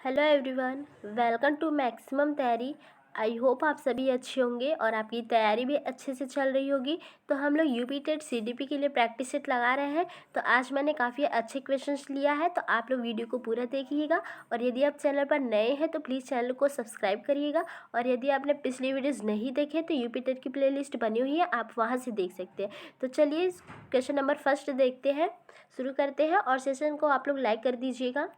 Hello everyone, welcome to maximum तैयारी। I hope आप सभी अच्छे होंगे और आपकी तैयारी भी अच्छे से चल रही होगी। तो हम लोग यूपी टेट सीडीपी के लिए प्रैक्टिस सेट लगा रहे हैं। तो आज मैंने काफ़ी अच्छे क्वेश्चंस लिया है, तो आप लोग वीडियो को पूरा देखिएगा। और यदि आप चैनल पर नए हैं तो प्लीज़ चैनल को सब्सक्राइब करिएगा। और यदि आपने पिछली वीडियोज़ नहीं देखे तो यूपी टेट की प्ले बनी हुई है, आप वहाँ से देख सकते हैं। तो चलिए क्वेश्चन नंबर फर्स्ट देखते हैं, शुरू करते हैं। और सेशन को आप लोग लाइक कर दीजिएगा।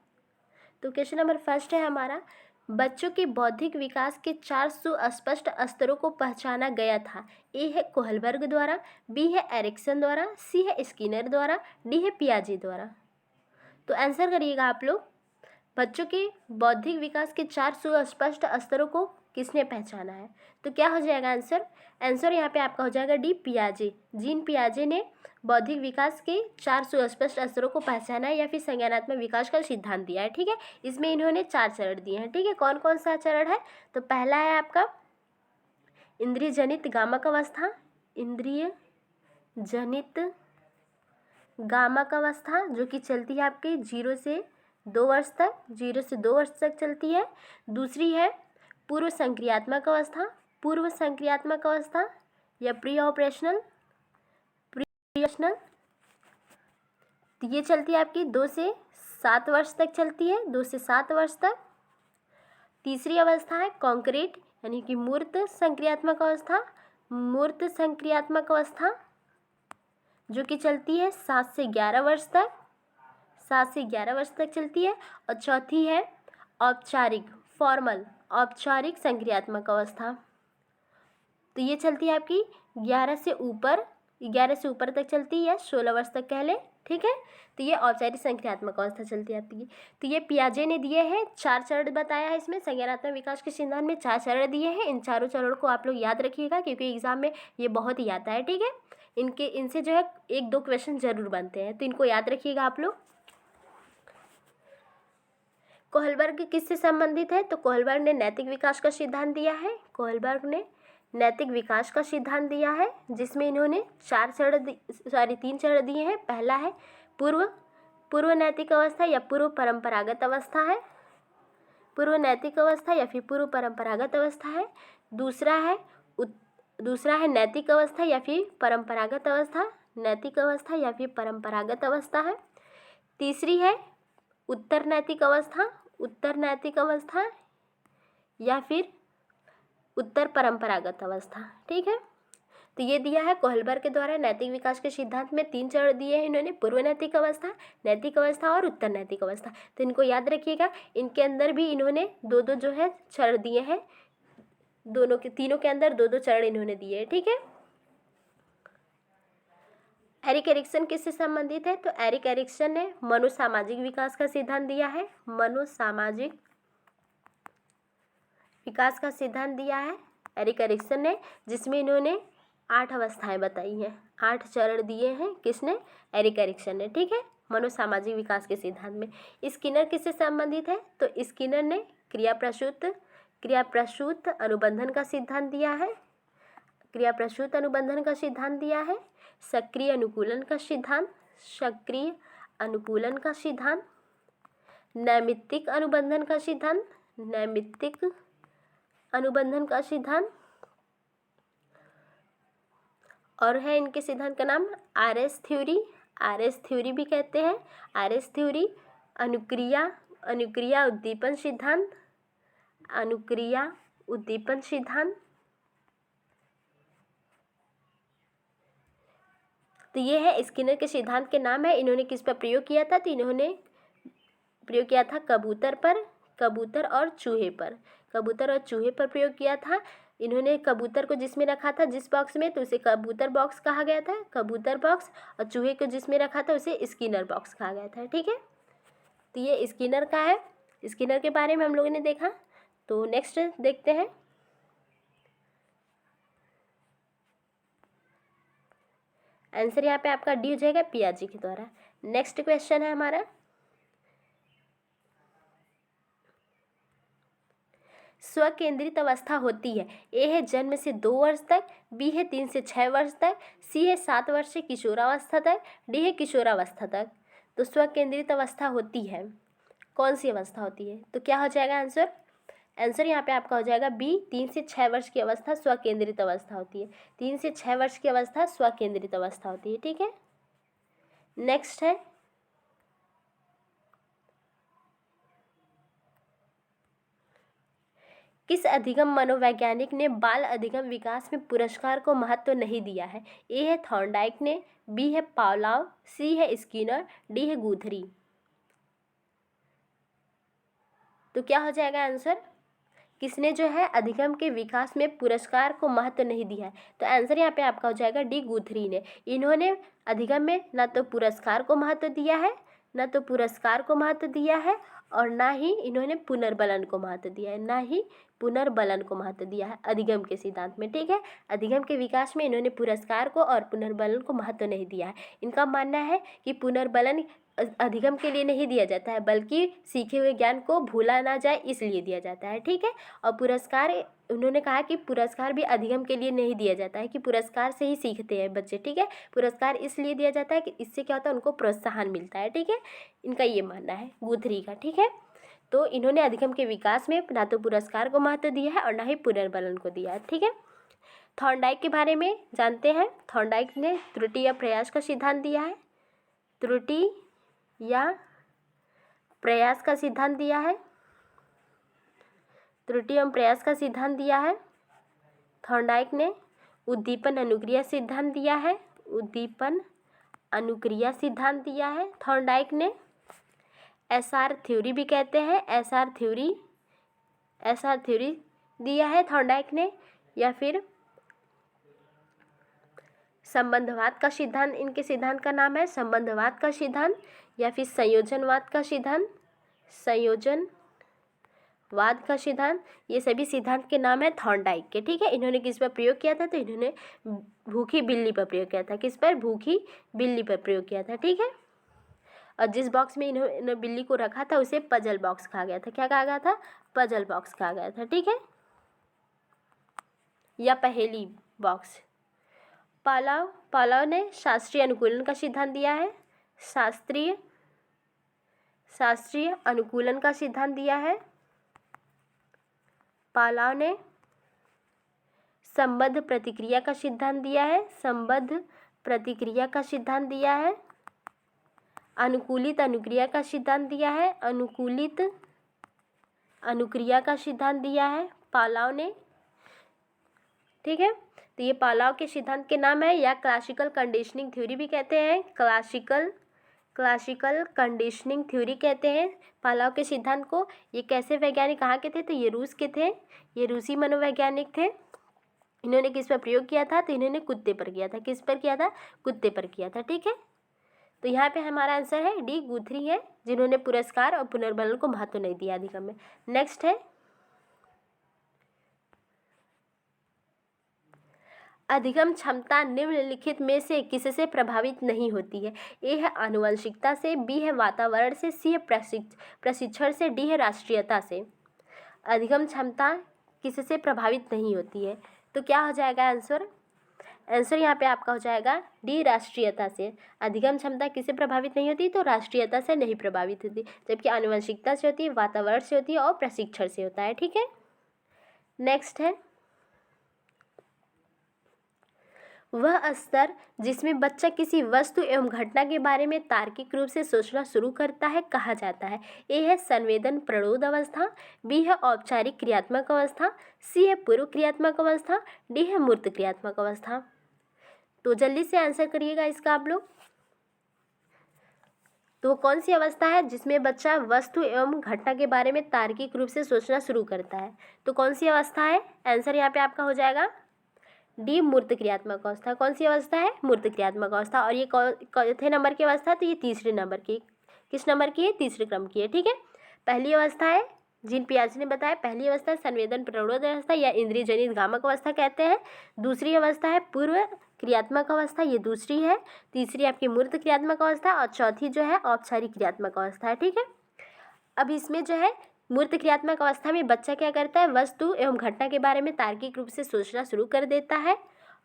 तो क्वेश्चन नंबर फर्स्ट है हमारा, बच्चों के बौद्धिक विकास के 4 सुस्पष्ट स्तरों को पहचाना गया था। ए है कोहलबर्ग द्वारा, बी है एरिक्सन द्वारा, सी है स्किनर द्वारा, डी है पियाजे द्वारा। तो आंसर करिएगा आप लोग। बच्चों के बौद्धिक विकास के 4 सुस्पष्ट स्तरों को किसने पहचाना है? तो क्या हो जाएगा आंसर? आंसर यहाँ पे आपका हो जाएगा डी, पियाजे। जीन पियाजे ने बौद्धिक विकास के 4 सुस्पष्ट स्तरों को पहचाना है या फिर संज्ञानात्मक विकास का सिद्धांत दिया है। ठीक है, इसमें इन्होंने 4 चरण दिए हैं। ठीक है, कौन कौन सा चरण है? तो पहला है आपका इंद्रिय जनित गामक अवस्था, इंद्रिय जनित गामक अवस्था जो कि चलती है आपके 0 से 2 वर्ष तक, 0 से 2 वर्ष तक चलती है। दूसरी है पूर्व संक्रियात्मक अवस्था, पूर्व संक्रियात्मक अवस्था या प्री ऑपरेशनल, ये चलती है आपकी 2 से 7 वर्ष तक चलती है, 2 से 7 वर्ष तक। तीसरी अवस्था है कॉन्क्रीट यानी कि मूर्त संक्रियात्मक अवस्था, मूर्त संक्रियात्मक अवस्था जो कि चलती है 7 से 11 वर्ष तक, 7 से 11 वर्ष तक चलती है। और चौथी है औपचारिक, फॉर्मल, औपचारिक संक्रियात्मक अवस्था। तो ये चलती है आपकी 11 से ऊपर तक चलती है, 16 वर्ष तक कह लें। ठीक है, तो ये औपचारिक संक्रियात्मक अवस्था चलती है आपकी। तो ये पियाजे ने दिए हैं 4 चरण बताया है इसमें, संज्ञानात्मक विकास के सिद्धांत में 4 चरण दिए हैं। इन चारों चरणों को आप लोग याद रखिएगा क्योंकि एग्जाम में ये बहुत ही आता है। ठीक है, इनसे जो है 1-2 क्वेश्चन जरूर बनते हैं, तो इनको याद रखिएगा आप लोग। कोहलबर्ग किससे संबंधित है? तो कोहलबर्ग ने नैतिक विकास का सिद्धांत दिया है। कोहलबर्ग ने नैतिक विकास का सिद्धांत दिया है जिसमें इन्होंने 3 चरण दिए हैं। पहला है पूर्व नैतिक अवस्था या पूर्व परंपरागत अवस्था है, पूर्व नैतिक अवस्था या फिर पूर्व परंपरागत अवस्था है। दूसरा है नैतिक अवस्था या फिर परंपरागत अवस्था, नैतिक अवस्था या फिर परंपरागत अवस्था है। तीसरी है उत्तर नैतिक अवस्था, उत्तर नैतिक अवस्था या फिर उत्तर परंपरागत अवस्था। ठीक है, तो ये दिया है कोहलबर्ग के द्वारा नैतिक विकास के सिद्धांत में 3 चरण दिए हैं इन्होंने, पूर्व नैतिक अवस्था और उत्तर नैतिक अवस्था। तो इनको याद रखिएगा। इनके अंदर भी इन्होंने 2-2 जो है चरण दिए हैं, तीनों के अंदर 2-2 चरण इन्होंने दिए हैं। ठीक है, एरिक एरिक्सन किससे संबंधित है? तो एरिक एरिक्सन ने मनोसामाजिक विकास का सिद्धांत दिया है, मनोसामाजिक विकास का सिद्धांत दिया है एरिक एरिक्सन ने, जिसमें इन्होंने 8 अवस्थाएं बताई हैं, 8 चरण दिए हैं। किसने? एरिक एरिक्सन ने। ठीक है, मनोसामाजिक विकास के सिद्धांत में। स्किनर किससे संबंधित है? तो स्किनर ने क्रिया प्रसूत अनुबंधन का सिद्धांत दिया है, क्रिया प्रसूत अनुबंधन का सिद्धांत दिया है। सक्रिय अनुकूलन का सिद्धांत, नैमित्तिक अनुबंधन का सिद्धांत, और है इनके सिद्धांत का नाम आरएस थ्योरी भी कहते हैं। आरएस थ्योरी, अनुक्रिया उद्दीपन सिद्धांत, तो ये है स्किनर के सिद्धांत के नाम है। इन्होंने किस पर प्रयोग किया था? तो इन्होंने प्रयोग किया था कबूतर और चूहे पर प्रयोग किया था। इन्होंने कबूतर को जिसमें रखा था जिस बॉक्स में, तो उसे कबूतर बॉक्स कहा गया था, कबूतर बॉक्स। और चूहे को जिसमें रखा था उसे स्किनर बॉक्स कहा गया था। ठीक है, तो ये स्किनर का है, स्किनर के बारे में हम लोगों ने देखा। तो नेक्स्ट देखते हैं। आंसर यहाँ पे आपका डी हो जाएगा, पियाजे के द्वारा। नेक्स्ट क्वेश्चन है हमारा, स्वकेंद्रित अवस्था होती है। ए है जन्म से 2 वर्ष तक, बी है 3 से 6 वर्ष तक, सी है 7 वर्ष से किशोरावस्था तक, डी है किशोरावस्था तक। तो स्वकेंद्रित अवस्था होती है कौन सी अवस्था होती है? तो क्या हो जाएगा आंसर? आंसर यहाँ पे आपका हो जाएगा बी, 3 से 6 वर्ष की अवस्था स्वकेंद्रित अवस्था होती है। 3 से 6 वर्ष की अवस्था स्वकेंद्रित अवस्था होती है। ठीक है, नेक्स्ट है किस अधिगम मनोवैज्ञानिक ने बाल अधिगम विकास में पुरस्कार को महत्व नहीं दिया है? ए है थॉर्नडाइक ने, बी है पावलोव, सी है स्किनर, डी है गुथरी। तो क्या हो जाएगा आंसर? किसने जो है अधिगम के विकास में पुरस्कार को महत्व नहीं दिया है? तो आंसर यहाँ पे आपका हो जाएगा डी, गुथरी ने। इन्होंने अधिगम में ना तो पुरस्कार को महत्व दिया है, ना तो पुरस्कार को महत्व दिया है, और ना ही इन्होंने पुनर्बलन को महत्व दिया है, ना ही पुनर्बलन को महत्व दिया है अधिगम के सिद्धांत में। ठीक है, अधिगम के विकास में इन्होंने पुरस्कार को और पुनर्बलन को महत्व नहीं दिया है। इनका मानना है कि पुनर्बलन अधिगम के लिए नहीं दिया जाता है, बल्कि सीखे हुए ज्ञान को भूला ना जाए इसलिए दिया जाता है। ठीक है, और पुरस्कार, उन्होंने कहा कि पुरस्कार भी अधिगम के लिए नहीं दिया जाता है, कि पुरस्कार से ही सीखते हैं बच्चे। ठीक है, पुरस्कार इसलिए दिया जाता है कि इससे क्या होता है, उनको प्रोत्साहन मिलता है। ठीक है, इनका ये मानना है गुथरी का। ठीक है, तो इन्होंने अधिगम के विकास में ना तो पुरस्कार को महत्व दिया है और ना ही पुनर्बलन को दिया है। ठीक है, थॉर्नडाइक के बारे में जानते हैं। थॉर्नडाइक ने त्रुटि या प्रयास का सिद्धांत दिया है। त्रुटि या प्रयास का सिद्धांत दिया है। त्रुटि एवं प्रयास का सिद्धांत दिया है थॉर्नडाइक ने। उद्दीपन अनुक्रिया सिद्धांत दिया है। उद्दीपन अनुक्रिया सिद्धांत दिया है थॉर्नडाइक ने। एसआर थ्योरी भी कहते हैं, एसआर थ्योरी दिया है थॉर्नडाइक ने। या फिर संबंधवाद का सिद्धांत, इनके सिद्धांत का नाम है संबंधवाद का सिद्धांत, या फिर संयोजनवाद का सिद्धांत, संयोजनवाद का सिद्धांत। ये सभी सिद्धांत के नाम है थॉर्नडाइक के। ठीक है, इन्होंने किस पर प्रयोग किया था? तो इन्होंने भूखी बिल्ली पर प्रयोग किया था। किस पर? भूखी बिल्ली पर प्रयोग किया था। ठीक है, और जिस बॉक्स में इन्होंने बिल्ली को रखा था उसे पजल बॉक्स कहा गया था। क्या कहा गया था? पजल बॉक्स कहा गया था। ठीक है, या पहेली बॉक्स। पावलोव ने शास्त्रीय अनुकूलन का सिद्धांत दिया है। शास्त्रीय अनुकूलन का सिद्धांत दिया है। पावलोव ने संबद्ध प्रतिक्रिया का सिद्धांत दिया है। संबद्ध प्रतिक्रिया का सिद्धांत दिया है। अनुकूलित अनुक्रिया का सिद्धांत दिया है। अनुकूलित अनुक्रिया का सिद्धांत दिया है पावलोव ने। ठीक है, तो ये पावलोव के सिद्धांत के नाम है, या क्लासिकल कंडीशनिंग थ्योरी भी कहते हैं। क्लासिकल कंडीशनिंग थ्योरी कहते हैं पावलोव के सिद्धांत को। ये कैसे वैज्ञानिक कहाँ के थे? तो ये रूस के थे, ये रूसी मनोवैज्ञानिक थे। इन्होंने किस पर प्रयोग किया था? तो इन्होंने कुत्ते पर किया था। किस पर किया था? कुत्ते पर किया था। ठीक है, तो यहाँ पे हमारा आंसर है डी, गुथरी है, जिन्होंने पुरस्कार और पुनर्बलन को महत्व नहीं दिया अधिगम में। नेक्स्ट है अधिगम क्षमता निम्नलिखित में से किससे प्रभावित नहीं होती है? ए है आनुवंशिकता से, बी है वातावरण से, सी है प्रशिक्षण से, डी है राष्ट्रीयता से। अधिगम क्षमता किससे प्रभावित नहीं होती है? तो क्या हो जाएगा आंसर? आंसर यहाँ पे आपका हो जाएगा डी, राष्ट्रीयता से। अधिगम क्षमता किससे प्रभावित नहीं होती? तो राष्ट्रीयता से नहीं प्रभावित होती, जबकि आनुवंशिकता से होती है, वातावरण से होती है और प्रशिक्षण से होता है। ठीक है, नेक्स्ट है वह स्तर जिसमें बच्चा किसी वस्तु एवं घटना के बारे में तार्किक रूप से सोचना शुरू करता है कहा जाता है? ए है संवेदन प्रौढ़ अवस्था, बी है औपचारिक क्रियात्मक अवस्था, सी है पूर्व क्रियात्मक अवस्था, डी है मूर्त क्रियात्मक अवस्था। तो जल्दी से आंसर करिएगा इसका आप लोग। तो कौन सी अवस्था है जिसमें बच्चा वस्तु एवं घटना के बारे में तार्किक रूप से सोचना शुरू करता है? तो कौन सी अवस्था है? आंसर यहाँ पे आपका हो जाएगा डी, मूर्त क्रियात्मक अवस्था। कौन सी अवस्था है? मूर्त क्रियात्मक अवस्था। और ये चौथे नंबर की अवस्था, तो ये तीसरे नंबर की, किस नंबर की है? तीसरे क्रम की है। ठीक है, पहली अवस्था है जीन पियाजे ने बताया, पहली अवस्था संवेदन प्रौढ़ अवस्था या इंद्रिय जनित गामक अवस्था कहते हैं। दूसरी अवस्था है पूर्व क्रियात्मक अवस्था, ये दूसरी है। तीसरी आपकी मूर्त क्रियात्मक अवस्था, और चौथी जो है औपचारिक क्रियात्मक अवस्था है। ठीक है, अब इसमें जो है मूर्त क्रियात्मक अवस्था में बच्चा क्या करता है? वस्तु एवं घटना के बारे में तार्किक रूप से सोचना शुरू कर देता है।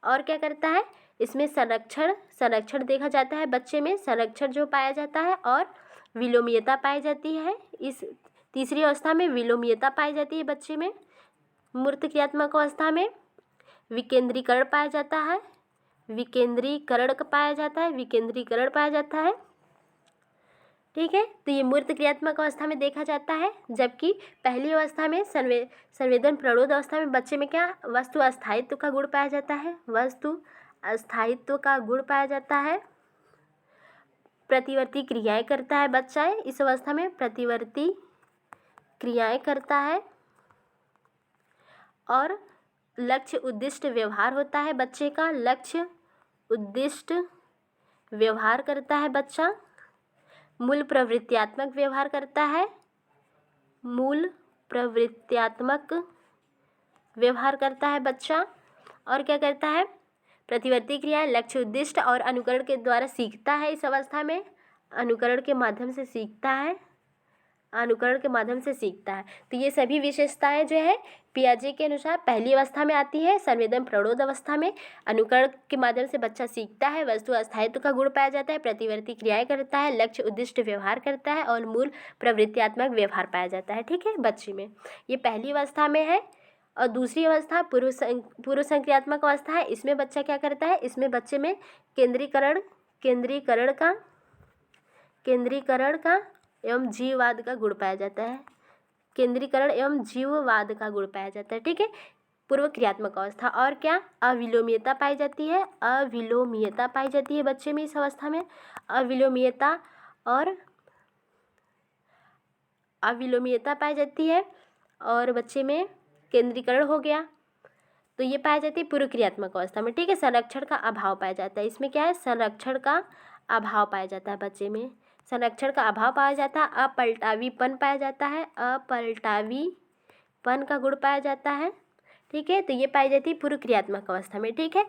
और क्या करता है? इसमें संरक्षण देखा जाता है, बच्चे में संरक्षण जो पाया जाता है, और विलोमीयता पाई जाती है। इस तीसरी अवस्था में विलोमीयता पाई जाती है बच्चे में। मूर्त क्रियात्मक अवस्था में विकेंद्रीकरण पाया जाता है, विकेंद्रीकरण पाया जाता है, विकेंद्रीकरण पाया जाता है। ठीक है, तो ये मूर्त क्रियात्मक अवस्था में देखा जाता है। जबकि पहली अवस्था में संवेदन प्ररोध अवस्था में बच्चे में क्या वस्तु अस्थायित्व का गुण पाया जाता है, वस्तु अस्थायित्व का गुण पाया जाता है। प्रतिवर्ती क्रियाएं करता है बच्चा इस अवस्था में, प्रतिवर्ती क्रियाएं करता है और लक्ष्य उद्दिष्ट व्यवहार होता है बच्चे का, लक्ष्य उद्दिष्ट व्यवहार करता है बच्चा। मूल प्रवृत्त्यात्मक व्यवहार करता है, मूल प्रवृत्त्यात्मक व्यवहार करता है बच्चा। और क्या करता है, प्रतिवर्ती क्रिया, लक्ष्य उद्दिष्ट और अनुकरण के द्वारा सीखता है इस अवस्था में, अनुकरण के माध्यम से सीखता है, अनुकरण के माध्यम से सीखता है। तो ये सभी विशेषताएं जो है पियाजे के अनुसार पहली अवस्था में आती है, संवेदन प्ररोध अवस्था में। अनुकरण के माध्यम से बच्चा सीखता है, वस्तु अस्थायित्व का गुण पाया जाता है, प्रतिवर्ती क्रियाएं करता है, लक्ष्य उद्दिष्ट व्यवहार करता है और मूल प्रवृत्त्यात्मक व्यवहार पाया जाता है। ठीक है, बच्चे में ये पहली अवस्था में है। और दूसरी अवस्था पूर्व संक्रियात्मक अवस्था है। इसमें बच्चा क्या करता है, इसमें बच्चे में केंद्रीकरण का एवं जीववाद का गुण पाया जाता है, केंद्रीकरण एवं जीववाद का गुण पाया जाता है। ठीक है, पूर्व क्रियात्मक अवस्था। और क्या, अविलोमीयता पाई जाती है, अविलोमीयता पाई जाती है बच्चे में इस अवस्था में, अविलोमीयता और अविलोमीयता पाई जाती है। और बच्चे में केंद्रीकरण हो गया, तो ये पाया जाती है पूर्व क्रियात्मक अवस्था में। ठीक है, संरक्षण का अभाव पाया जाता है। इसमें क्या है, संरक्षण का अभाव पाया जाता है बच्चे में, संरक्षण का अभाव पाया जाता है। अपलटावीपन पाया जाता है, अपलटावीपन का गुण पाया जाता है। ठीक है, तो ये पाई जाती है पूर्व क्रियात्मक अवस्था में। ठीक है,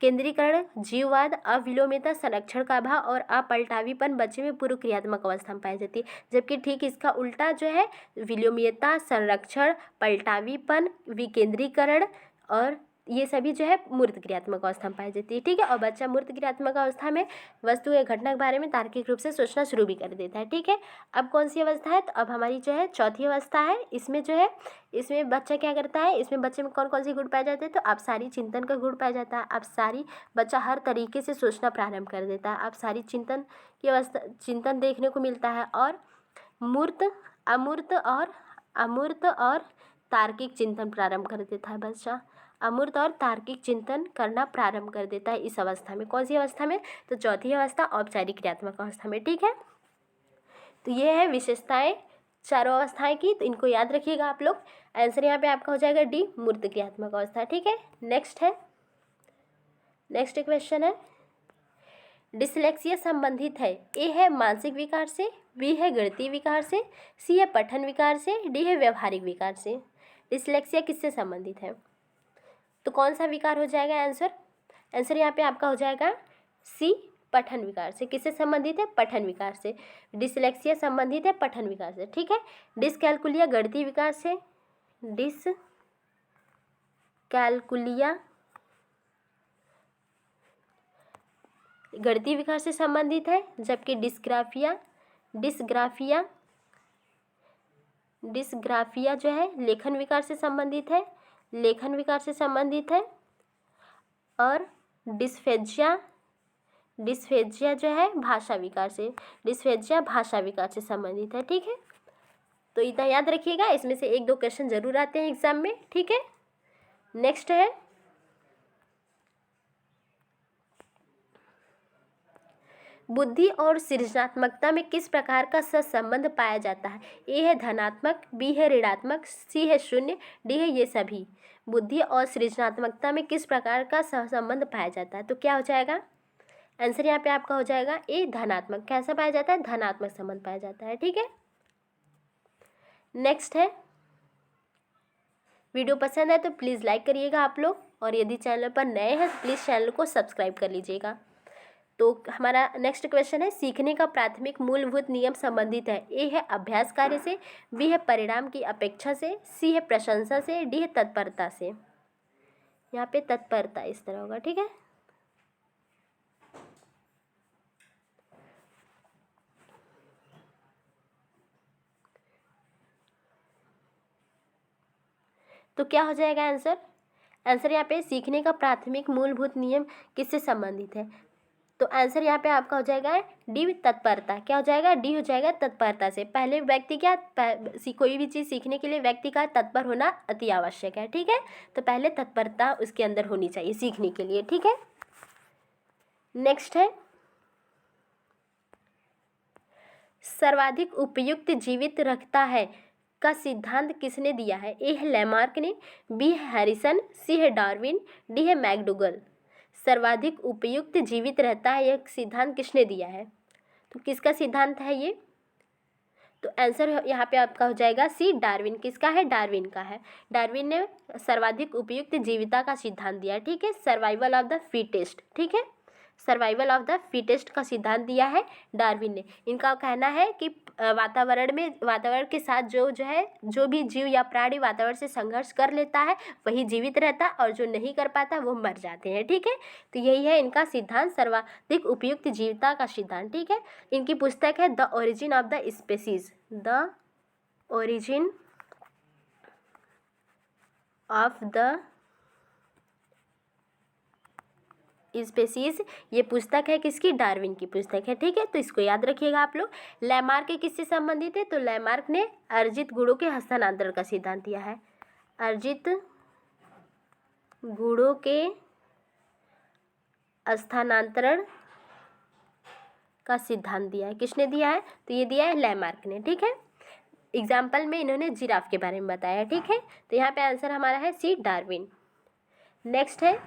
केंद्रीकरण, जीववाद, अविलोम्यता, संरक्षण का अभाव और अपलटावीपन बच्चे में पूर्व क्रियात्मक अवस्था में पाई जाती है। जबकि ठीक इसका उल्टा जो है विलोम्यता, संरक्षण, पलटावीपन, विकेंद्रीकरण और ये सभी जो है मूर्त क्रियात्मक अवस्था में पाई जाती है। ठीक है, और बच्चा मूर्त क्रियात्मक अवस्था में वस्तु या घटना के बारे में तार्किक रूप से सोचना शुरू भी कर देता है। ठीक है, अब कौन सी अवस्था है, तो अब हमारी जो है चौथी अवस्था है। इसमें जो है इसमें बच्चा क्या करता है, इसमें बच्चे में कौन कौन सी गुण पाए जाते हैं, तो अब सारी चिंतन का गुण पाया जाता है। अब सारी बच्चा हर तरीके से सोचना प्रारंभ कर देता है। अब सारी चिंतन की अवस्था, चिंतन देखने को मिलता है। और मूर्त, अमूर्त और तार्किक चिंतन प्रारंभ कर देता है बच्चा, अमूर्त और तार्किक चिंतन करना प्रारंभ कर देता है इस अवस्था में। कौन सी अवस्था में, तो चौथी अवस्था, औपचारिक क्रियात्मक अवस्था में। ठीक है, तो ये है विशेषताएं चारों अवस्थाएं की, तो इनको याद रखिएगा आप लोग। आंसर यहाँ पे आपका हो जाएगा डी, मूर्त क्रियात्मक अवस्था। ठीक है, नेक्स्ट क्वेश्चन है, डिसलेक्सिया संबंधित है, ए है मानसिक विकार से, बी है गणितीय विकार से, सी है पठन विकार से, डी है व्यवहारिक विकार से। डिसलेक्सिया किससे संबंधित है, तो कौन सा विकार हो जाएगा आंसर, आंसर यहाँ पे आपका हो जाएगा सी, पठन विकार से। किससे संबंधित है, पठन विकार से। डिसलेक्सिया संबंधित है पठन विकार से। ठीक है, डिसकैलकुलिया गणितीय विकार से, डिसकैलकुलिया गणितीय विकार से संबंधित है। जबकि डिस्ग्राफिया जो है लेखन विकार से संबंधित है, लेखन विकार से संबंधित है। और डिस्फेजिया जो है भाषा विकार से, डिस्फेजिया भाषा विकार से संबंधित है। ठीक है, तो इतना याद रखिएगा, इसमें से एक दो क्वेश्चन जरूर आते हैं एग्जाम में। ठीक है, नेक्स्ट है, बुद्धि और सृजनात्मकता में किस प्रकार का सहसंबंध पाया जाता है, ए है धनात्मक, बी है ऋणात्मक, सी है शून्य, डी है ये सभी। बुद्धि और सृजनात्मकता में किस प्रकार का सहसंबंध पाया जाता है, तो क्या हो जाएगा आंसर यहाँ पे आपका हो जाएगा ए, धनात्मक। कैसा पाया जाता है, धनात्मक संबंध पाया जाता है। ठीक है, नेक्स्ट है, वीडियो पसंद है तो प्लीज़ लाइक करिएगा आप लोग, और यदि चैनल पर नए हैं तो प्लीज़ चैनल को सब्सक्राइब कर लीजिएगा। तो हमारा नेक्स्ट क्वेश्चन है, सीखने का प्राथमिक मूलभूत नियम संबंधित है, ए है अभ्यास कार्य से, बी है परिणाम की अपेक्षा से, सी है प्रशंसा से, डी है तत्परता से। यहाँ पे तत्परता इस तरह होगा। ठीक है, तो क्या हो जाएगा आंसर? आंसर यहाँ पे सीखने का प्राथमिक मूलभूत नियम किससे संबंधित है? तो आंसर यहाँ पे आपका हो जाएगा डी, तत्परता। क्या हो जाएगा? डी हो जाएगा तत्परता से। पहले व्यक्ति क्या कोई भी चीज़ सीखने के लिए व्यक्ति का तत्पर होना अति आवश्यक है, ठीक है। तो पहले तत्परता उसके अंदर होनी चाहिए सीखने के लिए, ठीक है। नेक्स्ट है सर्वाधिक उपयुक्त जीवित रखता है का सिद्धांत किसने दिया है? ए है लैमार्क ने, बी है हैरिसन, सी है डार्विन, डी है मैकडूगल। सर्वाधिक उपयुक्त जीवित रहता है यह सिद्धांत किसने दिया है? तो किसका सिद्धांत है ये? तो आंसर यहाँ पे आपका हो जाएगा सी, डार्विन। किसका है? डार्विन का है। डार्विन ने सर्वाधिक उपयुक्त जीविता का सिद्धांत दिया है, ठीक है। सर्वाइवल ऑफ द फिटेस्ट, ठीक है। सर्वाइवल ऑफ द फिटेस्ट का सिद्धांत दिया है डार्विन ने। इनका कहना है कि वातावरण के साथ जो भी जीव या प्राणी वातावरण से संघर्ष कर लेता है वही जीवित रहता है, और जो नहीं कर पाता वो मर जाते हैं, ठीक है। तो यही है इनका सिद्धांत, सर्वाधिक उपयुक्त जीविता का सिद्धांत, ठीक है। इनकी पुस्तक है the origin of the species, the origin of the species. ये पुस्तक है किसकी? डार्विन की पुस्तक है, ठीक है। तो इसको याद रखिएगा आप लोग। लैमार्क किससे संबंधित है? तो लैमार्क ने अर्जित गुणों के हस्तांतरण का सिद्धांत दिया है। अर्जित गुणों के हस्तांतरण का सिद्धांत दिया है। किसने दिया है? तो ये दिया है लैमार्क ने, ठीक है। एग्जाम्पल में इन्होंने जिराफ के बारे में बताया, ठीक है। तो यहाँ पे आंसर हमारा है सी, डार्विन। नेक्स्ट है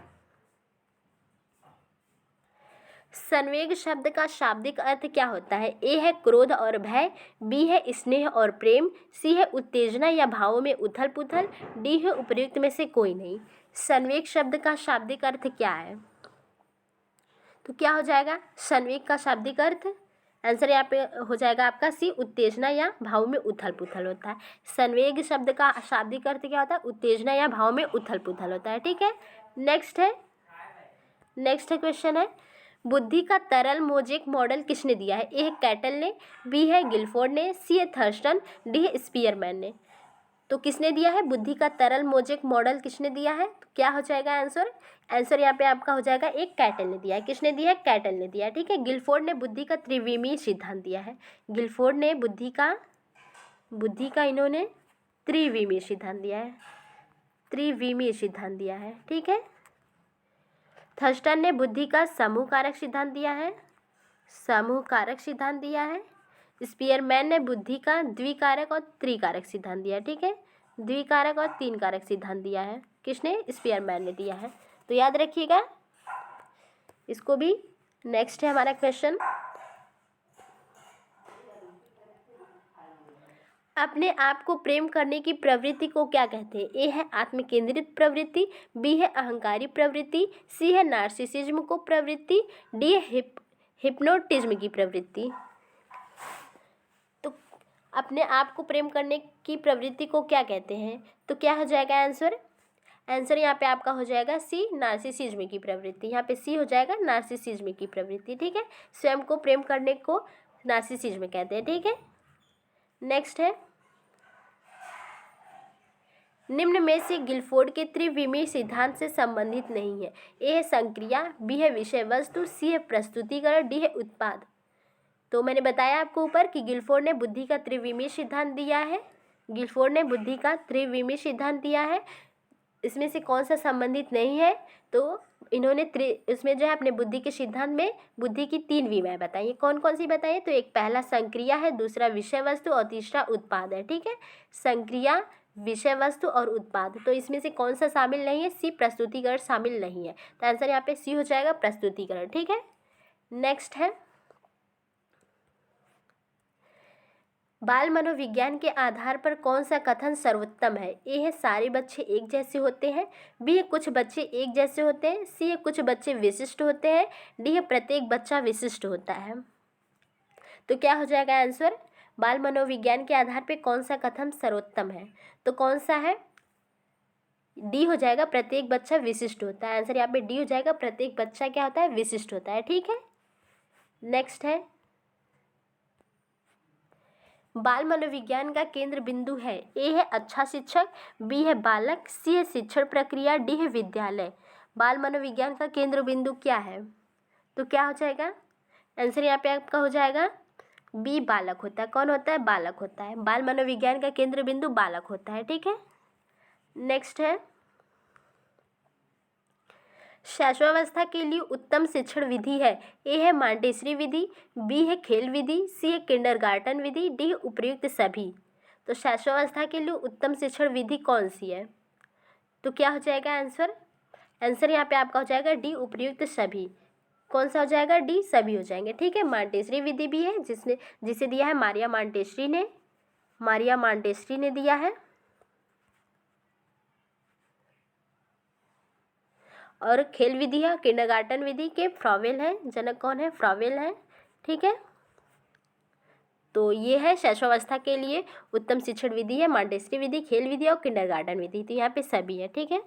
संवेग शब्द का शाब्दिक अर्थ क्या होता है? ए है क्रोध और भय, बी है स्नेह और प्रेम, सी है उत्तेजना या भावों में उथल पुथल, डी है उपर्युक्त में से कोई नहीं। संवेग शब्द का शाब्दिक अर्थ क्या है? तो क्या हो जाएगा संवेग का शाब्दिक अर्थ? आंसर यहाँ पे हो जाएगा आपका सी, उत्तेजना या भाव में उथल पुथल होता है। संवेग शब्द का शाब्दिक अर्थ क्या होता है? उत्तेजना या भाव में उथल पुथल होता है, ठीक है। नेक्स्ट है क्वेश्चन है बुद्धि का तरल मोजेक मॉडल किसने दिया है? ए है कैटल ने, बी है गिलफोर्ड ने, सी है थर्स्टन, डी है स्पीयरमैन ने। तो किसने दिया है बुद्धि का तरल मोजेक मॉडल? किसने दिया है? तो क्या हो जाएगा आंसर? आंसर यहाँ पे आपका हो जाएगा एक, कैटल ने दिया है। किसने दिया है? कैटल ने दिया है, ठीक है। गिलफोर्ड ने बुद्धि का त्रिविमीय सिद्धांत दिया है। गिलफोर्ड ने बुद्धि का इन्होंने त्रिविमीय सिद्धांत दिया है, त्रिविमीय सिद्धांत दिया है, ठीक है। थर्स्टन ने बुद्धि का समूह कारक सिद्धांत दिया है, समूह कारक सिद्धांत दिया है। स्पीयरमैन ने बुद्धि का द्विकारक और त्रिकारक सिद्धांत दिया है, ठीक है। द्विकारक और तीन कारक सिद्धांत दिया है। किसने? स्पीयरमैन ने दिया है। तो याद रखिएगा इसको भी। नेक्स्ट है हमारा क्वेश्चन, अपने आप को प्रेम करने की प्रवृत्ति को क्या कहते हैं? ए है आत्मकेंद्रित प्रवृत्ति, बी है अहंकारी प्रवृत्ति, सी है नार्सिसिज्म को प्रवृत्ति, डी है हिप्नोटिज्म की प्रवृत्ति। तो अपने आप को प्रेम करने की प्रवृत्ति को क्या कहते हैं? तो क्या हो जाएगा आंसर? आंसर यहाँ पे आपका हो जाएगा सी, नार्सिसिज्म की प्रवृत्ति। यहाँ पे सी हो जाएगा नार्सिसिज्म की प्रवृत्ति, ठीक है। स्वयं को प्रेम करने को नार्सिसिज्म कहते हैं, ठीक है। नेक्स्ट है निम्न में से गिलफोर्ड के त्रिविमीय सिद्धांत से संबंधित नहीं है। ए है संक्रिया, बी है विषय वस्तु, सी है प्रस्तुतिकरण, डी है उत्पाद। तो मैंने बताया आपको ऊपर कि गिलफोर्ड ने बुद्धि का त्रिविमीय सिद्धांत दिया है। गिलफोर्ड ने बुद्धि का त्रिविमीय सिद्धांत दिया है। इसमें से कौन सा संबंधित नहीं है? तो इन्होंने इसमें जो है अपने बुद्धि के सिद्धांत में बुद्धि की तीन विमाएं बताई। कौन कौन सी बताइए? तो एक पहला संक्रिया है, दूसरा विषय वस्तु और तीसरा उत्पाद है, ठीक है। संक्रिया, विषय वस्तु और उत्पाद। तो इसमें से कौन सा शामिल नहीं है? सी, प्रस्तुतिकरण शामिल नहीं है। तो आंसर यहाँ पे सी हो जाएगा, प्रस्तुतिकरण, ठीक है। नेक्स्ट है बाल मनोविज्ञान के आधार पर कौन सा कथन सर्वोत्तम है? ए है सारे बच्चे एक जैसे होते हैं, बी है कुछ बच्चे एक जैसे होते हैं, सी है कुछ बच्चे विशिष्ट होते हैं, डी है प्रत्येक बच्चा विशिष्ट होता है। तो क्या हो जाएगा आंसर? बाल मनोविज्ञान के आधार पर कौन सा कथन सर्वोत्तम है? तो कौन सा है? डी हो जाएगा, प्रत्येक बच्चा विशिष्ट होता है। आंसर यहाँ पे डी हो जाएगा, प्रत्येक बच्चा क्या होता है? विशिष्ट होता है, ठीक है। नेक्स्ट है बाल मनोविज्ञान का केंद्र बिंदु है? ए है अच्छा शिक्षक, बी है बालक, सी है शिक्षण प्रक्रिया, डी है विद्यालय। बाल मनोविज्ञान का केंद्र बिंदु क्या है? तो क्या हो जाएगा आंसर यहाँ पे आपका? हो जाएगा बी, बालक होता है। कौन होता है? बालक होता है। बाल मनोविज्ञान का केंद्र बिंदु बालक होता है। ठीक है, नेक्स्ट है शैशवावस्था के लिए उत्तम शिक्षण विधि है? ए है मांटेसरी विधि, बी है खेल विधि, सी है किंडरगार्टन विधि, डी उपयुक्त सभी। तो शैशवावस्था के लिए उत्तम शिक्षण विधि कौन सी है? तो क्या हो जाएगा आंसर? आंसर यहाँ पे आपका हो जाएगा डी, उपयुक्त सभी। कौन सा हो जाएगा? डी, सभी हो जाएंगे। ठीक है, मांटेसरी विधि भी है जिसे दिया है मारिया मांटेसरी ने दिया है। और खेल विधि है किंडरगार्टन विधि के फ्रॉवेल है, जनक कौन है? फ्रॉवेल है। ठीक है, तो ये है शैशवावस्था के लिए उत्तम शिक्षण विधि है मांटेसरी विधि, खेल विधि और किंडरगार्टन विधि। तो यहाँ पे सभी है। ठीक है,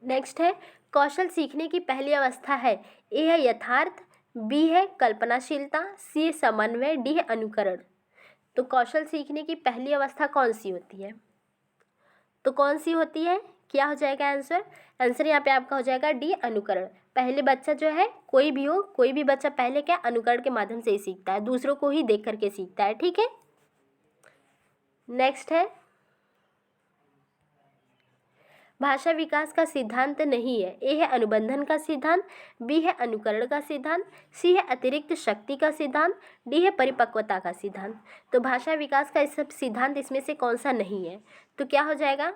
नेक्स्ट है कौशल सीखने की पहली अवस्था है? ए है यथार्थ, बी है कल्पनाशीलता, सी है समन्वय, डी है अनुकरण। तो कौशल सीखने की पहली अवस्था कौन सी होती है? तो कौन सी होती है? क्या हो जाएगा आंसर? आंसर यहाँ पे आपका हो जाएगा डी, अनुकरण। पहले बच्चा जो है, कोई भी हो, कोई भी बच्चा पहले क्या अनुकरण के माध्यम से ही सीखता है, दूसरों को ही देख करके सीखता है। ठीक है, नेक्स्ट है भाषा विकास का सिद्धांत नहीं है? ए है अनुबंधन का सिद्धांत, बी है अनुकरण का सिद्धांत, सी है अतिरिक्त शक्ति का सिद्धांत, डी है परिपक्वता का सिद्धांत। तो भाषा विकास का इस सब सिद्धांत इसमें से कौन सा नहीं है? तो क्या हो जाएगा?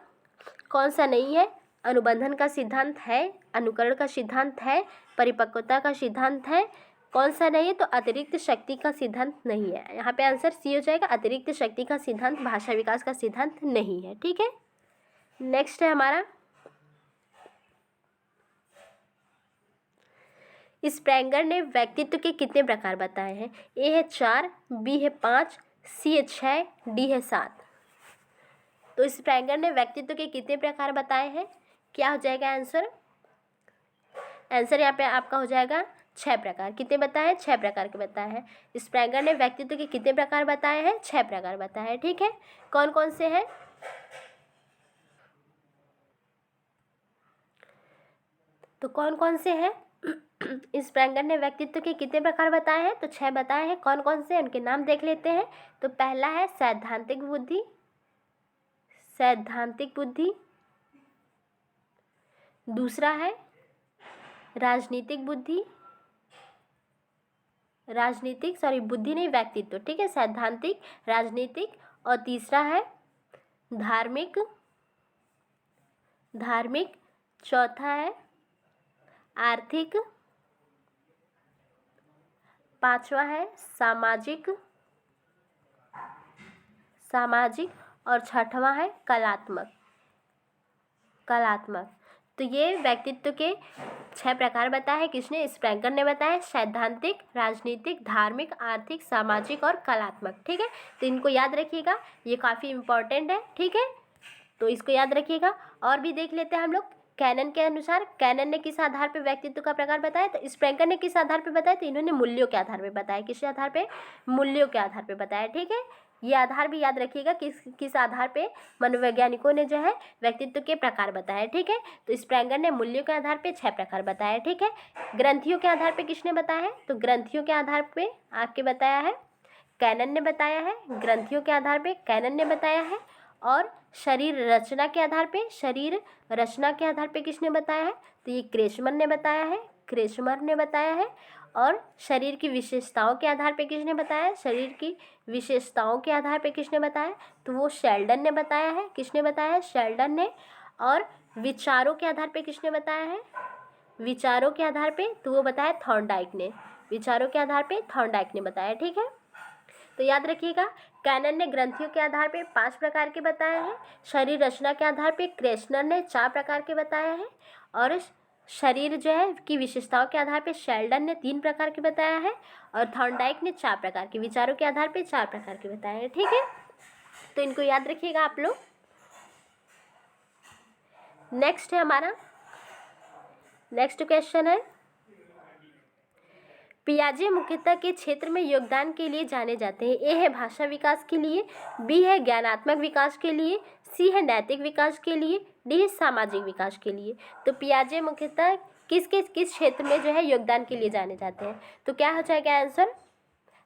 कौन सा नहीं है? अनुबंधन का सिद्धांत है, अनुकरण का सिद्धांत है, परिपक्वता का सिद्धांत है। कौन सा नहीं है? तो अतिरिक्त शक्ति का सिद्धांत नहीं है। यहाँ पे आंसर सी हो जाएगा, अतिरिक्त शक्ति का सिद्धांत भाषा विकास का सिद्धांत नहीं है। ठीक है, नेक्स्ट है हमारा स्प्रेंगर ने व्यक्तित्व के कितने प्रकार बताए हैं? ए है 4, बी है 5, सी है 6, डी है 7। तो स्प्रेंगर ने व्यक्तित्व के कितने प्रकार बताए हैं? क्या हो जाएगा आंसर? आंसर यहाँ पे आपका हो जाएगा 6 प्रकार। कितने बताए हैं? 6 प्रकार के बताए हैं। स्प्रेंगर ने व्यक्तित्व के कितने प्रकार बताए हैं? 6 प्रकार बताए हैं। ठीक है, कौन कौन से हैं? तो कौन कौन से हैं? स्प्रेंगर ने व्यक्तित्व के कितने प्रकार बताए हैं? तो 6 बताए हैं। कौन कौन से? उनके नाम देख लेते हैं। तो पहला है सैद्धांतिक बुद्धि, दूसरा है बुद्धि नहीं, व्यक्तित्व। ठीक है, सैद्धांतिक, राजनीतिक। और तीसरा है धार्मिक। चौथा है आर्थिक। पांचवा है सामाजिक। और छठवां है कलात्मक। तो ये व्यक्तित्व के 6 प्रकार बताए हैं। किसने? स्प्रेंगर ने बताया। सैद्धांतिक, राजनीतिक, धार्मिक, आर्थिक, सामाजिक और कलात्मक। ठीक है, तो इनको याद रखिएगा, ये काफ़ी इम्पोर्टेंट है। ठीक है, तो इसको याद रखिएगा। और भी देख लेते हैं हम लोग। कैनन के अनुसार, कैनन ने किस आधार पर व्यक्तित्व का प्रकार बताया? तो स्प्रेंगर ने किस आधार पर बताया? तो इन्होंने मूल्यों के आधार पर बताया। किस आधार पे? मूल्यों के आधार पर बताया। ठीक है, ये आधार भी याद रखिएगा, किस आधार पे मनोवैज्ञानिकों ने जो है व्यक्तित्व के प्रकार बताए। ठीक है, तो स्प्रेंगर ने मूल्यों के आधार पे 6 प्रकार बताया। ठीक है, ग्रंथियों के आधार पे किसने बताया है? तो ग्रंथियों के आधार पे आपके बताया है कैनन ने बताया है। ग्रंथियों के आधार पे कैनन ने बताया है। और शरीर रचना के आधार पे किसने बताया है? तो ये क्रेशमर ने बताया है। और शरीर की विशेषताओं के आधार पे किसने बताया? तो वो शेल्डन ने बताया है। किसने बताया है? शेल्डन ने। और विचारों के आधार पे किसने बताया है? तो वो बताया थॉर्नडाइक ने बताया। ठीक है, तो याद रखिएगा, कैनन ने ग्रंथियों के आधार पे 5 प्रकार के बताए हैं। शरीर रचना के आधार पे क्रेशनर ने 4 प्रकार के बताया है। और शरीर जो है की विशेषताओं के आधार पे शेल्डन ने 3 प्रकार के बताया है। और थॉर्नडाइक ने 4 प्रकार के, विचारों के आधार पे 4 प्रकार के बताए हैं। ठीक है, तो इनको याद रखिएगा आप लोग। नेक्स्ट क्वेश्चन है पियाजे मुख्यतः के क्षेत्र में योगदान के लिए जाने जाते हैं। ए है भाषा विकास के लिए, बी है ज्ञानात्मक विकास के लिए, सी है नैतिक विकास के लिए, डी है सामाजिक विकास के लिए। तो पियाजे मुख्यतः किस क्षेत्र में जो है योगदान के लिए जाने जाते हैं। तो क्या हो जाएगा आंसर?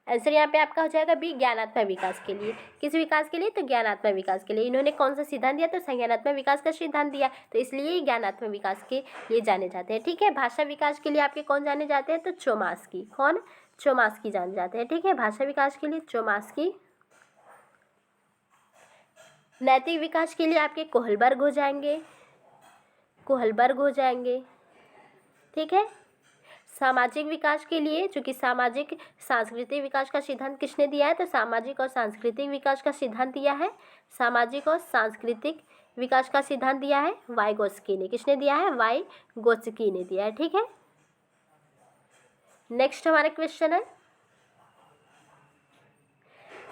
आंसर यहाँ पे आपका हो जाएगा बी, ज्ञानात्मक विकास के लिए। किस विकास के लिए? तो ज्ञानात्मक विकास के लिए। इन्होंने कौन सा सिद्धांत दिया? तो संज्ञानात्मक विकास का सिद्धांत दिया, तो इसलिए ये ज्ञानात्मक विकास के लिए जाने जाते हैं। ठीक है, भाषा विकास के लिए आपके कौन जाने जाते हैं? तो चोमास्की। कौन? चोमास्की जाने जाते हैं। ठीक है, भाषा विकास के लिए चोमास्की। नैतिक विकास के लिए आपके कोहलबर्ग हो जाएंगे, कोहलबर्ग हो जाएंगे। ठीक है, सामाजिक विकास के लिए, चूँकि सामाजिक सांस्कृतिक विकास का सिद्धांत किसने दिया है? तो सामाजिक और सांस्कृतिक विकास का सिद्धांत दिया है, सामाजिक और सांस्कृतिक विकास का सिद्धांत दिया है वाइगोत्स्की ने। किसने दिया है? वाइगोत्स्की ने दिया है। ठीक है, नेक्स्ट हमारा क्वेश्चन है,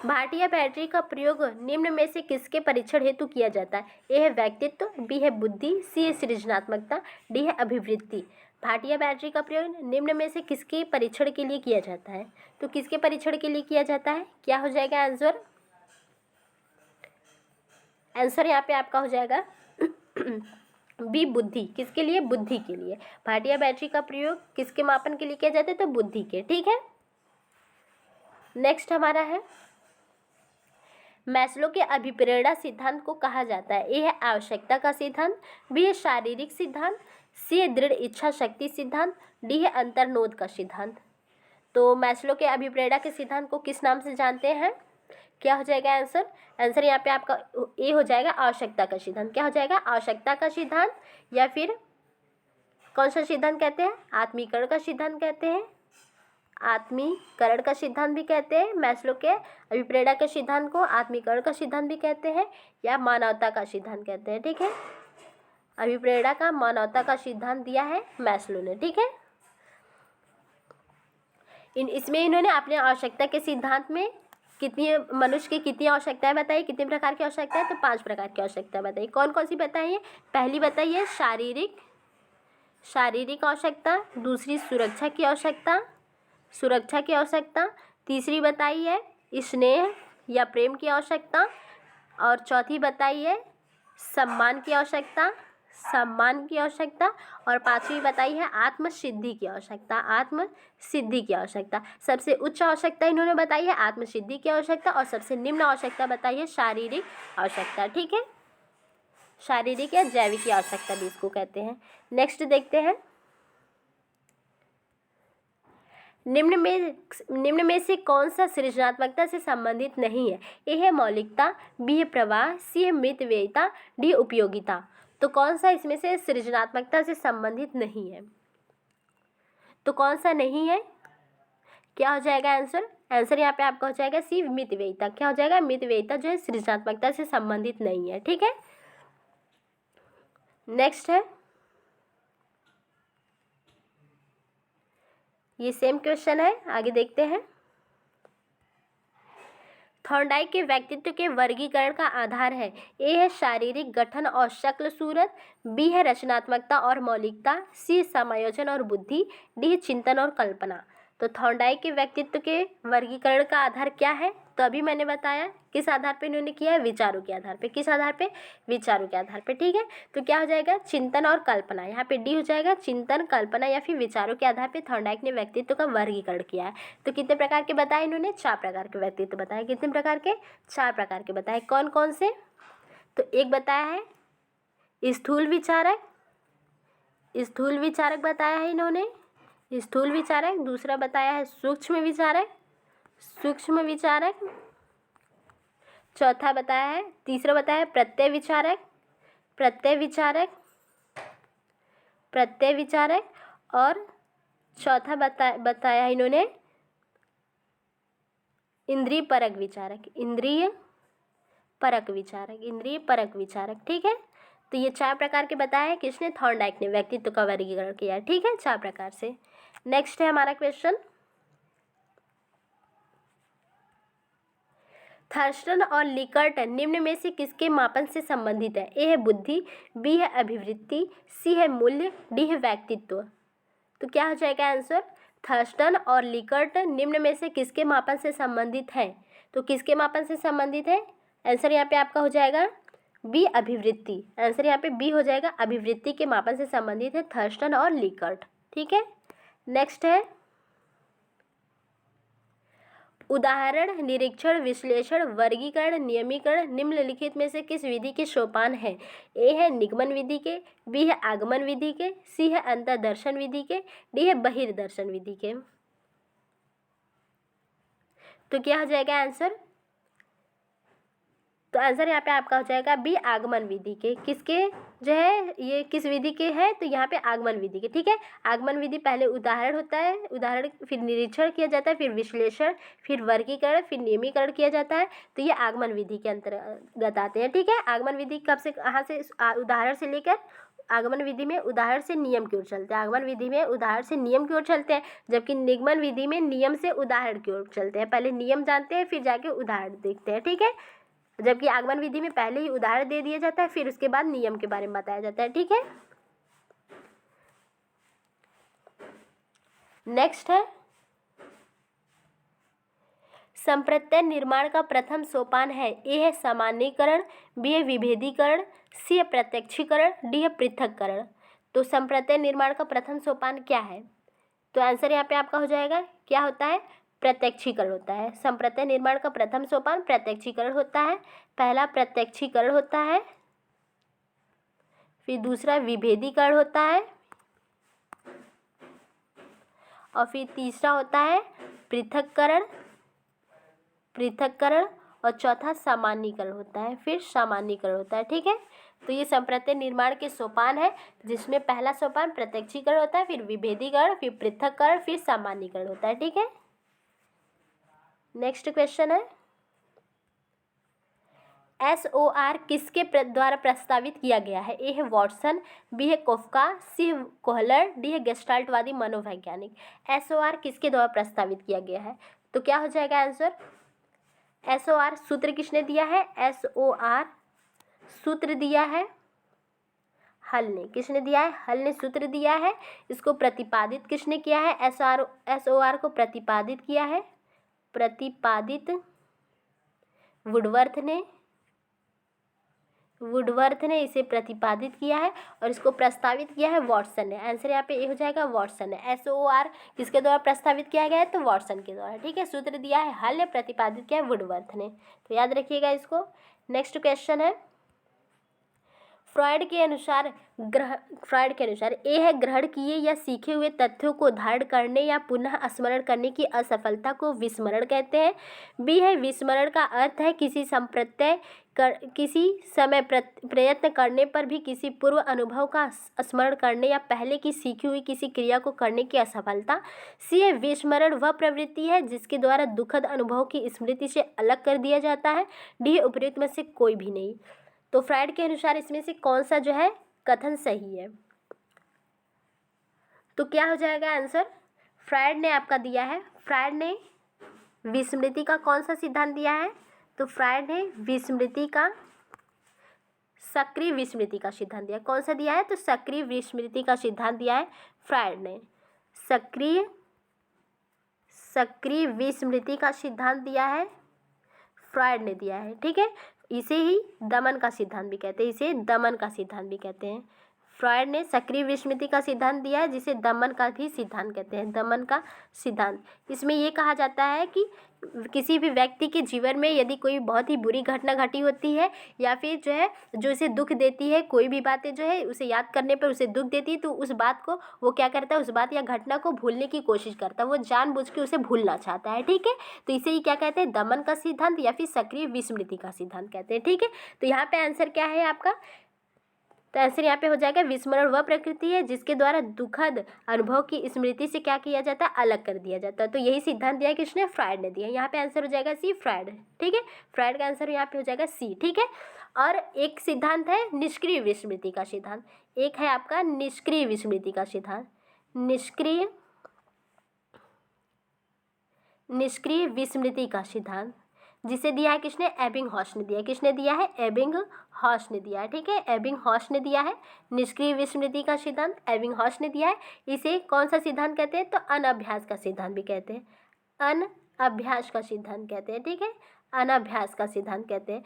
भाटिया बैटरी का प्रयोग निम्न में से किसके परीक्षण हेतु किया जाता है? ए है व्यक्तित्व, बी है बुद्धि, सी है सृजनात्मकता, डी है अभिवृत्ति। भाटिया बैटरी का प्रयोग निम्न में से किसके परीक्षण के लिए किया जाता है? तो किसके परीक्षण के लिए किया जाता है? क्या हो जाएगा आंसर? आंसर यहाँ पे आपका हो जाएगा बी, बुद्धि। किसके लिए? बुद्धि के लिए। भाटिया बैटरी का प्रयोग किसके मापन के लिए किया जाता है? तो बुद्धि के। ठीक है, नेक्स्ट हमारा है, मैस्लो के अभिप्रेरणा सिद्धांत को कहा जाता है? ए है आवश्यकता का सिद्धांत, बी है शारीरिक सिद्धांत, सी है दृढ़ इच्छा शक्ति सिद्धांत, डी है अंतर्नोद का सिद्धांत। तो मैस्लो के अभिप्रेरणा के सिद्धांत को किस नाम से जानते हैं? क्या हो जाएगा आंसर? आंसर यहाँ पे आपका ए हो जाएगा, आवश्यकता का सिद्धांत। क्या हो जाएगा? आवश्यकता का सिद्धांत, या फिर कौन सा सिद्धांत कहते हैं? आत्मीकरण का सिद्धांत कहते हैं, आत्मीकरण का सिद्धांत भी कहते हैं। मैस्लो के अभिप्रेरणा के सिद्धांत को आत्मीकरण का सिद्धांत भी कहते हैं, या मानवता का सिद्धांत कहते हैं। ठीक है, अभिप्रेरणा का मानवता का सिद्धांत दिया है मैस्लो ने। ठीक है, इसमें इन्होंने अपने आवश्यकता के सिद्धांत में कितनी मनुष्य की कितनी आवश्यकताएं बताई, कितने प्रकार की आवश्यकता है? तो 5 प्रकार की आवश्यकता बताई। कौन कौन सी बताइए? पहली बताइए शारीरिक आवश्यकता, दूसरी सुरक्षा की आवश्यकता, तीसरी बताई है स्नेह या प्रेम की आवश्यकता, और चौथी बताई है सम्मान की आवश्यकता, और 5वीं बताई है आत्मसिद्धि की आवश्यकता। सबसे उच्च आवश्यकता इन्होंने बताई है आत्मसिद्धि की आवश्यकता, और सबसे निम्न आवश्यकता बताई है शारीरिक आवश्यकता। ठीक है, शारीरिक या जैविक की आवश्यकता भी इसको कहते हैं। नेक्स्ट देखते हैं, निम्न में से कौन सा सृजनात्मकता से संबंधित नहीं है? ए है मौलिकता, बी है प्रवाह, सी है मितव्ययिता, डी उपयोगिता। तो कौन सा इसमें से सृजनात्मकता से संबंधित नहीं है? तो कौन सा नहीं है? क्या हो जाएगा आंसर? आंसर यहाँ पे आपका हो जाएगा सी, मितव्ययिता। क्या हो जाएगा? मितव्ययिता जो है सृजनात्मकता से संबंधित नहीं है। ठीक है, नेक्स्ट है, ये सेम क्वेश्चन है, आगे देखते हैं। थॉर्नडाइक के व्यक्तित्व के वर्गीकरण का आधार है? ए है शारीरिक गठन और शक्ल सूरत, बी है रचनात्मकता और मौलिकता, सी समायोजन और बुद्धि, डी है चिंतन और कल्पना। तो थॉर्नडाइक के व्यक्तित्व के वर्गीकरण का आधार क्या है? तो अभी मैंने बताया किस आधार पे इन्होंने किया है? विचारों के आधार पे। किस आधार पे? विचारों के आधार पे। ठीक है, तो क्या हो जाएगा? चिंतन और कल्पना। यहाँ पे डी हो जाएगा, चिंतन, कल्पना या फिर विचारों के आधार पे थॉर्नडाइक ने व्यक्तित्व का वर्गीकरण किया है। तो कितने प्रकार के बताए इन्होंने? 4 प्रकार के व्यक्तित्व बताए। कितने प्रकार के? 4 प्रकार के बताए। कौन कौन से? तो एक बताया है स्थूल विचारक बताया है इन्होंने, स्थूल विचारक। दूसरा बताया है सूक्ष्म विचारक। चौथा बताया है, तीसरा बताया है प्रत्यय विचारक, और चौथा बताया इन्होंने इंद्रिय परक विचारक। ठीक है, तो ये 4 प्रकार के बताया है किसने? थॉर्नडाइक ने व्यक्तित्व का वर्गीकरण किया। ठीक है, 4 प्रकार से। नेक्स्ट है हमारा क्वेश्चन, थर्स्टन और लिकर्ट निम्न में से किसके मापन से संबंधित है? ए है बुद्धि, बी है अभिवृत्ति, सी है मूल्य, डी है व्यक्तित्व। तो क्या हो जाएगा आंसर? थर्स्टन और लिकर्ट निम्न में से किसके मापन से संबंधित है? तो किसके मापन से संबंधित है? आंसर यहाँ पे आपका हो जाएगा बी, अभिवृत्ति। आंसर यहाँ पे बी हो जाएगा, अभिवृत्ति के मापन से संबंधित है थर्स्टन और लिकर्ट। ठीक है, नेक्स्ट है उदाहरण, निरीक्षण, विश्लेषण, वर्गीकरण, नियमीकरण निम्नलिखित में से किस विधि के सोपान है? ए है निगमन विधि के, बी है आगमन विधि के, सी है अंतर्दर्शन विधि के, डी है बहिर्दर्शन विधि के। तो क्या हो जाएगा आंसर? तो आंसर यहाँ पे आपका हो जाएगा बी, आगमन विधि के। किसके जो है ये किस विधि के है? तो यहाँ पे आगमन विधि के। ठीक है, आगमन विधि पहले उदाहरण होता है, उदाहरण फिर निरीक्षण किया जाता है, फिर विश्लेषण, फिर वर्गीकरण, फिर नियमीकरण किया जाता है। तो ये आगमन विधि के अंतर्गत आते हैं। ठीक है, आगमन विधि कब से कहाँ से? उदाहरण से लेकर आगमन विधि में उदाहरण से नियम की ओर चलते हैं, आगमन विधि में उदाहरण से नियम की ओर चलते हैं, जबकि निगमन विधि में नियम से उदाहरण की ओर चलते हैं। पहले नियम जानते हैं, फिर जाके उदाहरण देखते हैं। ठीक है, जबकि आगमन विधि में पहले ही उदाहरण दे दिया जाता है, फिर उसके बाद नियम के बारे में बताया जाता है। ठीक है, नेक्स्ट है संप्रत्यय निर्माण का प्रथम सोपान है। ए है सामान्यीकरण, बी है विभेदीकरण, सी है प्रत्यक्षीकरण, डी है पृथक्करण। तो संप्रत्यय निर्माण का प्रथम सोपान क्या है? तो आंसर यहाँ पे आपका हो जाएगा, क्या होता है? प्रत्यक्षीकरण होता है। संप्रत्यय निर्माण का प्रथम सोपान प्रत्यक्षीकरण होता है। पहला प्रत्यक्षीकरण होता है, फिर दूसरा विभेदीकरण होता है, और फिर तीसरा होता है पृथक्करण, और चौथा सामान्यीकरण होता है, फिर सामान्यीकरण होता है। ठीक है, तो ये संप्रत्यय निर्माण के सोपान है, जिसमें पहला सोपान प्रत्यक्षीकरण होता है, फिर विभेदीकरण, फिर पृथक्करण, फिर सामान्यीकरण होता है। ठीक है, नेक्स्ट क्वेश्चन है SOR किसके द्वारा प्रस्तावित किया गया है? ए है वॉटसन, बी है कोफका, सी है कोहलर, डी है गेस्टाल्टवादी मनोवैज्ञानिक। SOR किसके द्वारा प्रस्तावित किया गया है? तो क्या हो जाएगा आंसर? SOR सूत्र किसने दिया है? SOR सूत्र दिया है हल ने। किसने दिया है? हल ने सूत्र दिया है। इसको प्रतिपादित किसने किया है? SOR को प्रतिपादित किया है, वुडवर्थ ने इसे प्रतिपादित किया है, और इसको प्रस्तावित किया है वॉटसन ने। आंसर यहाँ पे ये हो जाएगा वॉटसन ने। SOR किसके द्वारा प्रस्तावित किया गया है? तो वॉटसन के द्वारा। ठीक है, सूत्र दिया है हल ने, प्रतिपादित किया है वुडवर्थ ने। तो याद रखिएगा इसको। नेक्स्ट क्वेश्चन है फ्रॉयड के अनुसार ए है ग्रहण किए या सीखे हुए तथ्यों को धारण करने या पुनः स्मरण करने की असफलता को विस्मरण कहते हैं। बी है विस्मरण का अर्थ है किसी समय प्रयत्न करने पर भी किसी पूर्व अनुभव का स्मरण करने या पहले की सीखी हुई किसी क्रिया को करने की असफलता। सी है विस्मरण वह प्रवृत्ति है जिसके द्वारा दुखद अनुभव की स्मृति से अलग कर दिया जाता है। डी है उपयुक्त में से कोई भी नहीं। तो फ्रायड के अनुसार इसमें से कौन सा जो है कथन सही है? तो क्या हो जाएगा आंसर? फ्रायड ने आपका दिया है, फ्रायड ने विस्मृति का कौन सा सिद्धांत दिया है? तो फ्रायड ने विस्मृति का सक्रिय विस्मृति का सिद्धांत दिया। कौन सा दिया है? तो सक्रिय विस्मृति का सिद्धांत दिया है फ्रायड ने। सक्रिय विस्मृति का सिद्धांत दिया है फ्रायड ने दिया है। ठीक है, इसे ही दमन का सिद्धांत भी कहते हैं, इसे दमन का सिद्धांत भी कहते हैं। फ्रॉयड ने सक्रिय विस्मृति का सिद्धांत दिया है, जिसे दमन का भी सिद्धांत कहते हैं, दमन का सिद्धांत। इसमें ये कहा जाता है कि किसी भी व्यक्ति के जीवन में यदि कोई बहुत ही बुरी घटना घटी होती है, या फिर जो है जो उसे दुख देती है, कोई भी बातें जो है उसे याद करने पर उसे दुख देती है, तो उस बात को वो क्या करता है, उस बात या घटना को भूलने की कोशिश करता है, वो जानबूझ के उसे भूलना चाहता है। ठीक है, तो इसे ही क्या कहते हैं? दमन का सिद्धांत या फिर सक्रिय विस्मृति का सिद्धांत कहते हैं। ठीक है, तो यहाँ पे आंसर क्या है आपका? तो आंसर यहाँ पे हो जाएगा विस्मरण वह प्रकृति है जिसके द्वारा दुखद अनुभव की स्मृति से क्या किया जाता है? अलग कर दिया जाता है। तो यही सिद्धांत दिया किसने? फ्रायड ने दिया। यहाँ पे आंसर हो जाएगा सी, फ्रायड। ठीक है, फ्रायड का आंसर यहाँ पे हो जाएगा सी। ठीक है, और एक सिद्धांत है निष्क्रिय विस्मृति का सिद्धांत, एक है आपका निष्क्रिय विस्मृति का सिद्धांत। निष्क्रिय विस्मृति का सिद्धांत, जिसे दिया है किसने, एबिंगहॉस ने दिया है। किसने दिया है, एबिंगहॉस ने दिया है। ठीक है, एबिंगहॉस ने दिया है निष्क्रिय विस्मृति का सिद्धांत, एबिंगहॉस ने दिया है। इसे कौन सा सिद्धांत कहते हैं, तो अनअभ्यास का सिद्धांत भी कहते हैं, अनअभ्यास का सिद्धांत कहते हैं। ठीक है, अनअभ्यास का सिद्धांत कहते हैं।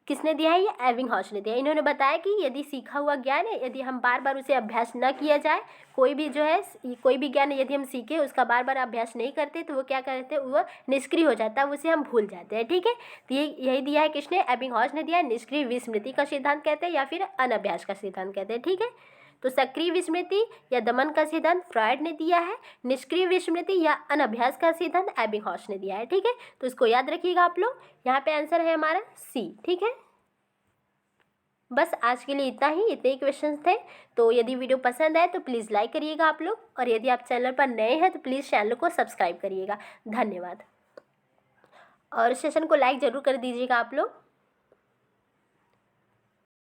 किसने दिया है, ये एबिंगहॉस ने दिया। इन्होंने बताया कि यदि सीखा हुआ ज्ञान है, यदि हम बार बार उसे अभ्यास न किया जाए, कोई भी जो है कोई भी ज्ञान यदि हम सीखे उसका बार बार अभ्यास नहीं करते तो वो क्या करते हैं, वो निष्क्रिय हो जाता है, उसे हम भूल जाते हैं। ठीक है, तो यही दिया है किसने, एबिंगहॉस ने दिया है। निष्क्रिय विस्मृति का सिद्धांत कहते हैं या फिर अनअभ्यास का सिद्धांत कहते हैं। ठीक है, तो सक्रिय विस्मृति या दमन का सिद्धांत फ्रॉयड ने दिया है, निष्क्रिय विस्मृति या अनअभ्यास का सिद्धांत एबिंगहॉस ने दिया है। ठीक है, तो इसको याद रखिएगा आप लोग। यहाँ पे आंसर है हमारा सी। ठीक है, बस आज के लिए इतना ही, इतने ही क्वेश्चंस थे। तो यदि वीडियो पसंद आए तो प्लीज़ लाइक करिएगा आप लोग, और यदि आप चैनल पर नए हैं तो प्लीज़ चैनल को सब्सक्राइब करिएगा। धन्यवाद, और सेशन को लाइक ज़रूर कर दीजिएगा आप लोग।